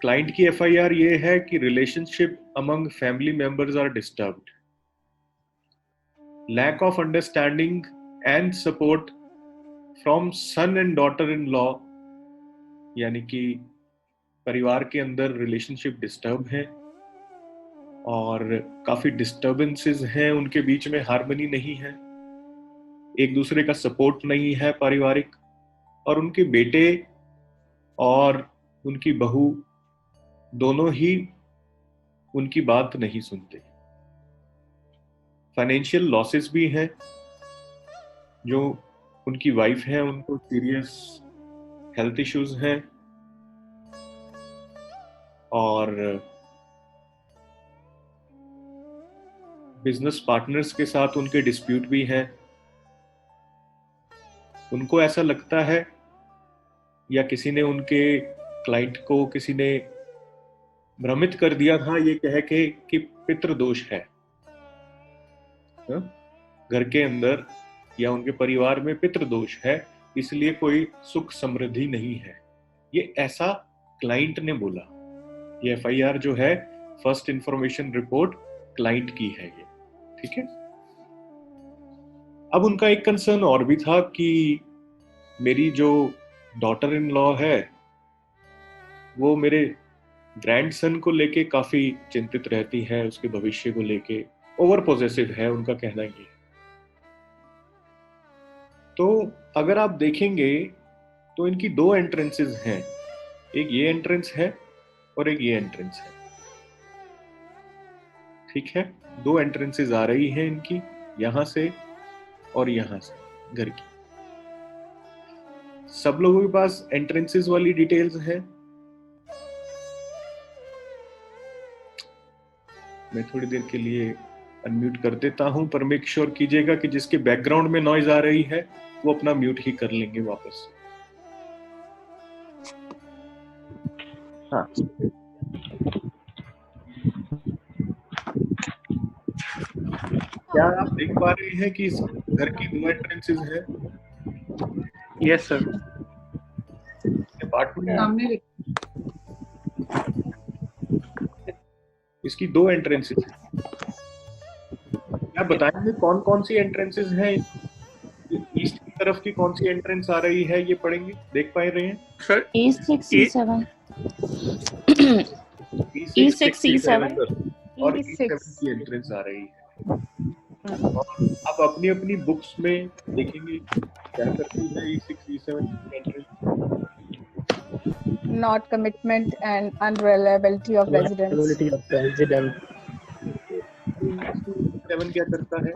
Client की FIR ये है कि relationship among family members are disturbed, lack of understanding and support from son and daughter in law, यानी कि परिवार के अंदर रिलेशनशिप डिस्टर्ब है और काफी डिस्टर्बेंसेस हैं उनके बीच में, हार्मनी नहीं है, एक दूसरे का सपोर्ट नहीं है पारिवारिक, और उनके बेटे और उनकी बहू दोनों ही उनकी बात नहीं सुनते। फाइनेंशियल लॉसेस भी हैं, जो उनकी वाइफ है उनको सीरियस हेल्थ इश्यूज हैं, और बिजनेस पार्टनर्स के साथ उनके डिस्प्यूट भी हैं। उनको ऐसा लगता है, या किसी ने उनके क्लाइंट को किसी ने भ्रमित कर दिया था ये कह के कि पितृदोष है, घर के अंदर या उनके परिवार में पितृदोष है, इसलिए कोई सुख समृद्धि नहीं है। ये ऐसा क्लाइंट ने बोला। ये एफआईआर जो है, फर्स्ट इंफॉर्मेशन रिपोर्ट क्लाइंट की है ये, ठीक है। अब उनका एक कंसर्न और भी था कि मेरी जो डॉटर इन लॉ है वो मेरे ग्रैंडसन को लेके काफी चिंतित रहती है, उसके भविष्य को लेके ओवर पॉजेसिव है, उनका कहना ये। तो अगर आप देखेंगे तो इनकी दो एंट्रेंसेस हैं, एक ये एंट्रेंस है और एक ये एंट्रेंस है, ठीक है। दो एंट्रेंसेस आ रही हैं इनकी, यहां से और यहां से, घर की। सब लोगों के पास एंट्रेंसेस वाली डिटेल्स हैं। मैं थोड़ी देर के लिए अनम्यूट कर देता हूं, पर मेक श्योर कीजिएगा कि जिसके बैकग्राउंड में नॉइज आ रही है वो अपना म्यूट ही कर लेंगे वापस। हाँ, क्या आप देख पा रहे हैं कि इस घर की दो एंट्रेंसेस हैं? Yes sir. अपार्टमेंट इसकी दो एंट्रेंसेस हैं। क्या बताएंगे कौन कौन सी एंट्रेंसेस हैं? ईस्ट की तरफ की कौन सी एंट्रेंस आ रही है, ये पढ़ेंगे, देख पा रहे हैं sir? E6 E7 E6 E7 और E7 की एंट्रेंस आ रही है। आप अपनी अपनी बुक्स में देखेंगे क्या करती है E6 E7 की entrance. Not commitment and unreliability of residence. E7 क्या करता है?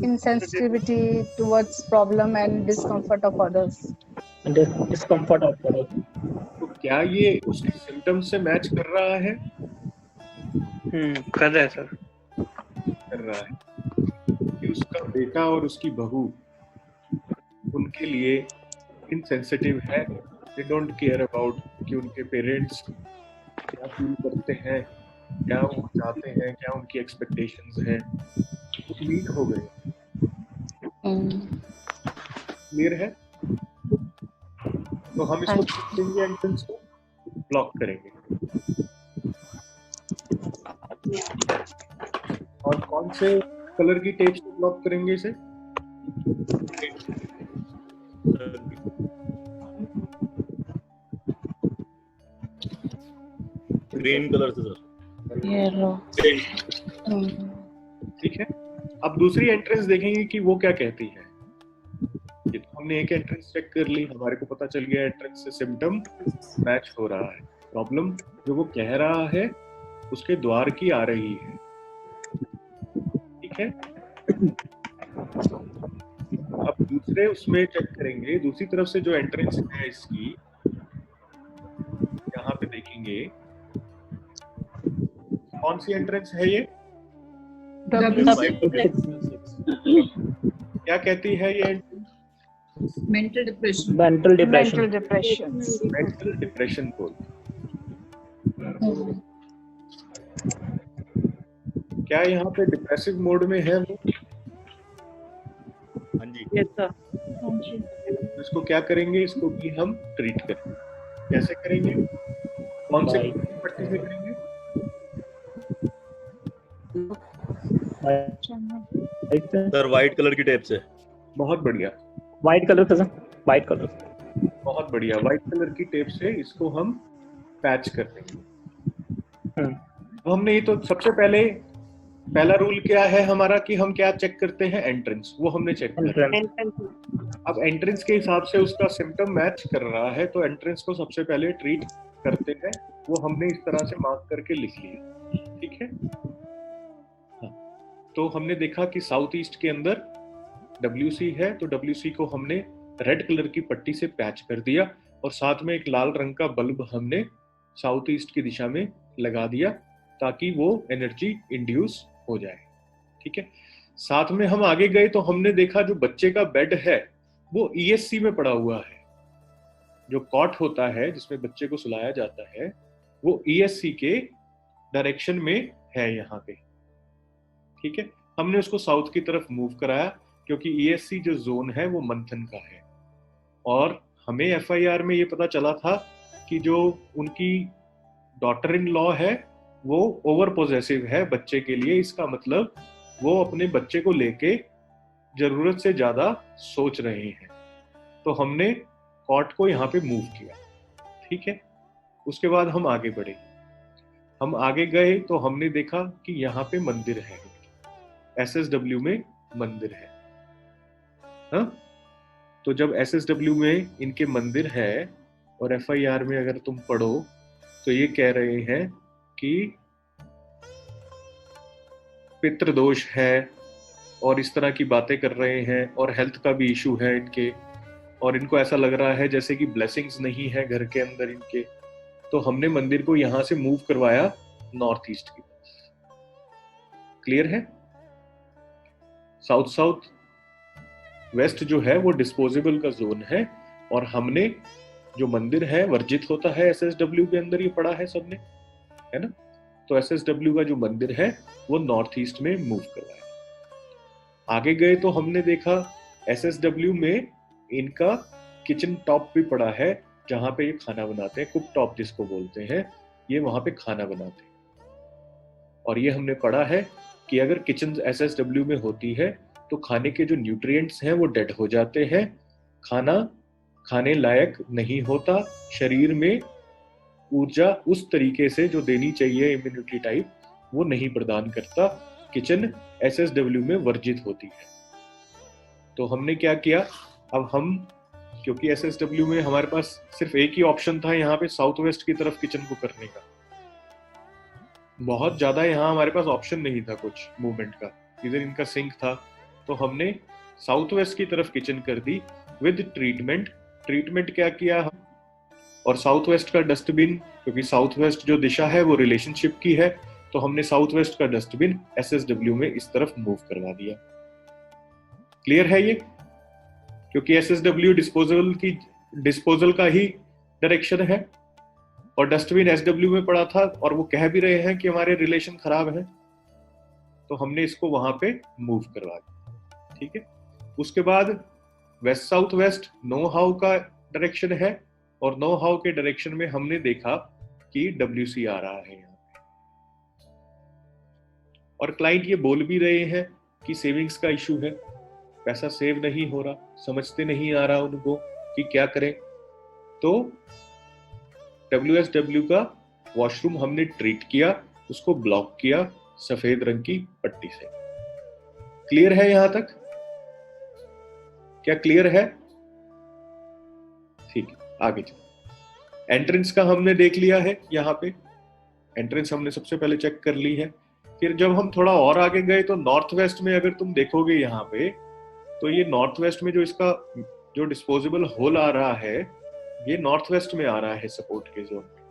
Insensitivity towards problem and discomfort of others. Discomfort of others. तो क्या ये उसके सिम्टम्स से मैच कर रहा है? कर रहा है सर। कर रहा है कि उसका बेटा और उसकी बहू उनके लिए इनसेंसिटिव है। दे डोंट केयर अबाउट कि उनके पेरेंट्स क्या फील करते हैं, क्या वो चाहते हैं, क्या उनकी एक्सपेक्टेशंस हैं। मीट हो गए। क्लियर है? तो हम इसको देखेंगे, एंट्रेंस को ब्लॉक करेंगे। और कौन से कलर की टेप से ब्लॉक करेंगे इसे? ग्रीन कलर से सर। येलो। ठीक है। अब दूसरी एंट्रेंस देखेंगे कि वो क्या कहती है। ये तो हमने एक एंट्रेंस चेक कर ली, हमारे को पता चल गया एंट्रेंस से सिम्टम मैच हो रहा है। प्रॉब्लम जो वो कह रहा है उसके द्वार की आ रही है, ठीक है। अब दूसरे उसमें चेक करेंगे, दूसरी तरफ से जो एंट्रेंस है इसकी, यहाँ पे देखेंगे कौन सी एंट्रेंस है ये? क्या कहती है ये entrance? Mental depression. Mental depression. Mental depression को। क्या यहाँ पे डिप्रेसिव मोड में है वो? हाँ जी। Yes sir. इसको क्या करेंगे? इसको भी हम ट्रीट करेंगे। कैसे करेंगे? कौन से White. पट्टी से करेंगे? White sir. Sir white colour की टेप से। बहुत बढ़िया, White color sir. White color. बहुत बढ़िया। व्हाइट कलर की टेप से इसको हम पैच कर देंगे। तो हमने ये तो सबसे पहला रूल क्या है हमारा कि हम क्या चेक करते हैं? एंट्रेंस, वो हमने चेक किया। Entrance. अब एंट्रेंस के हिसाब से उसका सिम्टम मैच कर रहा है, तो एंट्रेंस को सबसे पहले ट्रीट करते हैं। वो हमने इस तरह से मार्क करके लिख लिया, ठीक है। हाँ, तो हमने देखा कि साउथ ईस्ट के अंदर WC है, तो WC को हमने रेड कलर की पट्टी से पैच कर दिया और साथ में एक लाल रंग का बल्ब हमने साउथ ईस्ट की दिशा में लगा दिया ताकि वो एनर्जी इंड्यूस हो जाए, ठीक है। साथ में हम आगे गए तो हमने देखा जो बच्चे का बेड है वो ESC में पड़ा हुआ है। जो कॉट होता है जिसमें बच्चे को सुलाया जाता है वो ESC के डायरेक्शन में है यहाँ पे, ठीक है। हमने उसको साउथ की तरफ मूव कराया क्योंकि ESC जो जोन है वो मंथन का है और हमें FIR में ये पता चला था कि जो उनकी डॉटर इन लॉ है वो ओवर पोजेसिव है बच्चे के लिए। इसका मतलब वो अपने बच्चे को लेके जरूरत से ज्यादा सोच रहे हैं, तो हमने कॉट को यहाँ पे मूव किया, ठीक है। उसके बाद हम आगे बढ़े। हम आगे गए तो हमने देखा कि यहाँ पे मंदिर है, SSW में मंदिर है। हाँ, तो जब SSW में इनके मंदिर है और FIR में अगर तुम पढ़ो तो ये कह रहे हैं कि पितृदोष है और इस तरह की बातें कर रहे हैं और हेल्थ का भी इशू है इनके, और इनको ऐसा लग रहा है जैसे कि ब्लेसिंग्स नहीं है घर के अंदर इनके। तो हमने मंदिर को यहां से मूव करवाया नॉर्थ ईस्ट की तरफ। क्लियर है? साउथ वेस्ट जो है वो डिस्पोजेबल का जोन है और हमने जो मंदिर है वर्जित होता है SSW के अंदर, ये पढ़ा है सबने, है ना। तो SSW का जो मंदिर है वो नॉर्थ ईस्ट में मूव करवाया। आगे गए तो हमने देखा SSW में इनका किचन टॉप भी पड़ा है जहां पे ये खाना बनाते हैं, कुक टॉप जिसको बोलते हैं, ये वहां पे खाना बनाते हैं। और ये हमने पढ़ा है कि अगर किचन SSW में होती है तो खाने के जो न्यूट्रिएंट्स हैं वो डेड हो जाते हैं, खाना खाने लायक नहीं होता, शरीर में ऊर्जा उस तरीके से जो देनी चाहिए इम्यूनिटी टाइप वो नहीं प्रदान करता, किचन SSW में वर्जित होती है। तो हमने क्या किया, अब हम क्योंकि SSW में हमारे पास सिर्फ एक ही ऑप्शन था यहाँ पे साउथ वेस्ट की तरफ किचन को करने का, बहुत ज्यादा यहाँ हमारे पास ऑप्शन नहीं था कुछ मूवमेंट का, इधर इनका सिंक था, तो हमने साउथ वेस्ट की तरफ किचन कर दी विद ट्रीटमेंट क्या किया हम, और साउथ वेस्ट का डस्टबिन, क्योंकि साउथ वेस्ट जो दिशा है वो रिलेशनशिप की है, तो हमने साउथ वेस्ट का डस्टबिन SSW में इस तरफ मूव करवा दिया। क्लियर है ये? क्योंकि SSW डिस्पोजल का ही डायरेक्शन है और डस्टबिन SW में पड़ा था और वो कह भी रहे हैं कि हमारे रिलेशन खराब है, तो हमने इसको वहां पे मूव करवा दिया, ठीक है। उसके बाद west south west know how का डायरेक्शन है और नो हाउ के डायरेक्शन में हमने देखा कि WC आ रहा है यहाँ पे, और क्लाइंट ये बोल भी रहे हैं कि सेविंग्स का इशू है, पैसा सेव नहीं हो रहा, समझते नहीं आ रहा उनको कि क्या करें। तो WSW का वॉशरूम हमने ट्रीट किया, उसको ब्लॉक किया सफेद रंग की पट्टी से। क्लियर है यहां तक? क्या क्लियर है? ठीक है, आगे चलो। एंट्रेंस का हमने देख लिया है, यहाँ पे एंट्रेंस हमने सबसे पहले चेक कर ली है। फिर जब हम थोड़ा और आगे गए तो नॉर्थ वेस्ट में अगर तुम देखोगे यहाँ पे, तो ये नॉर्थ वेस्ट में जो इसका जो डिस्पोजेबल होल आ रहा है ये नॉर्थ वेस्ट में आ रहा है सपोर्ट के जोन में।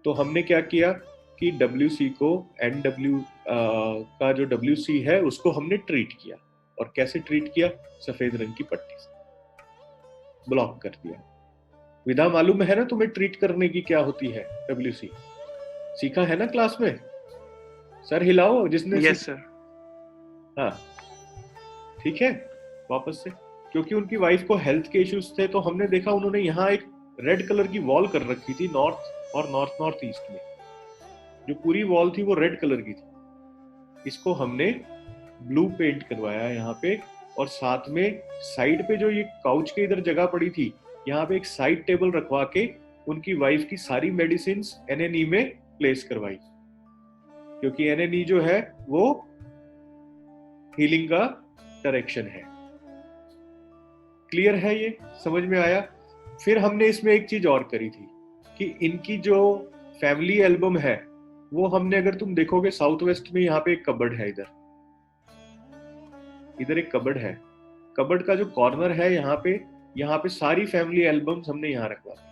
तो हमने क्या किया कि WC को NW का जो WC है उसको हमने ट्रीट किया, और कैसे ट्रीट किया? सफेद रंग की पट्टी से ब्लॉक कर दिया। विधा मालूम है ना तुम्हें ट्रीट करने की क्या होती है? WC सीखा है ना क्लास में? सर हिलाओ जिसने यस सर। हाँ ठीक है, वापस से, क्योंकि उनकी वाइफ को हेल्थ के इश्यूज थे तो हमने देखा उन्होंने यहाँ एक रेड कलर की वॉल कर रखी थी नॉर्थ और नॉर्थ ईस्ट में। जो पूरी वॉल थी वो रेड कलर की थी। इसको हमने ब्लू पेंट करवाया यहाँ पे, और साथ में साइड पे जो ये काउच के इधर जगह पड़ी थी, यहाँ पे एक साइड टेबल रखवा के उनकी वाइफ की सारी मेडिसिन NNE में प्लेस करवाई, क्योंकि NNE जो है वो हीलिंग का डायरेक्शन है। क्लियर है, ये समझ में आया? फिर हमने इसमें एक चीज और करी थी कि इनकी जो फैमिली एल्बम है वो हमने, अगर तुम देखोगे साउथ वेस्ट में यहाँ पे एक कबर्ड है, इधर एक कबर्ड है। कबर्ड का जो कॉर्नर है यहाँ पे सारी फैमिली एल्बम्स हमने यहाँ रखवा दी।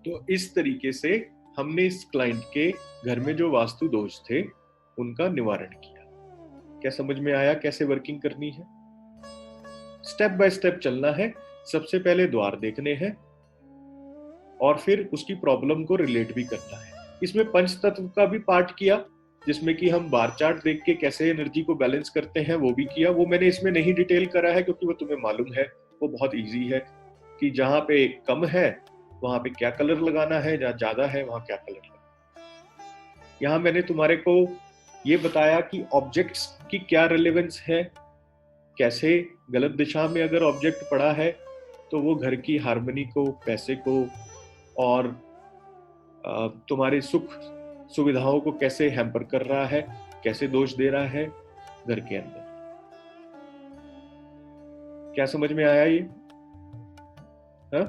तो इस तरीके से हमने इस क्लाइंट के घर में जो वास्तु दोष थे उनका निवारण किया। क्या समझ में आया कैसे वर्किंग करनी है? स्टेप बाय स्टेप चलना है। सबसे पहले द्वार देखने हैं और फिर उसकी प्रॉब्लम को रिलेट भी करना है। इसमें पंच तत्व का भी पार्ट किया, जिसमें कि हम बार चार्ट देख के कैसे एनर्जी को बैलेंस करते हैं वो भी किया। वो मैंने इसमें नहीं डिटेल करा है क्योंकि वो तुम्हें मालूम है, वो बहुत इजी है कि जहां पे कम है वहां पे क्या कलर लगाना है, जहां ज्यादा है वहां क्या कलर लगाना है। यहाँ मैंने तुम्हारे को ये बताया कि ऑब्जेक्ट्स की क्या रिलेवेंस है, कैसे गलत दिशा में अगर ऑब्जेक्ट पड़ा है तो वो घर की हार्मनी को, पैसे को और तुम्हारे सुख सुविधाओं को कैसे हैम्पर कर रहा है, कैसे दोष दे रहा है घर के अंदर। क्या समझ में आया ये? हाँ?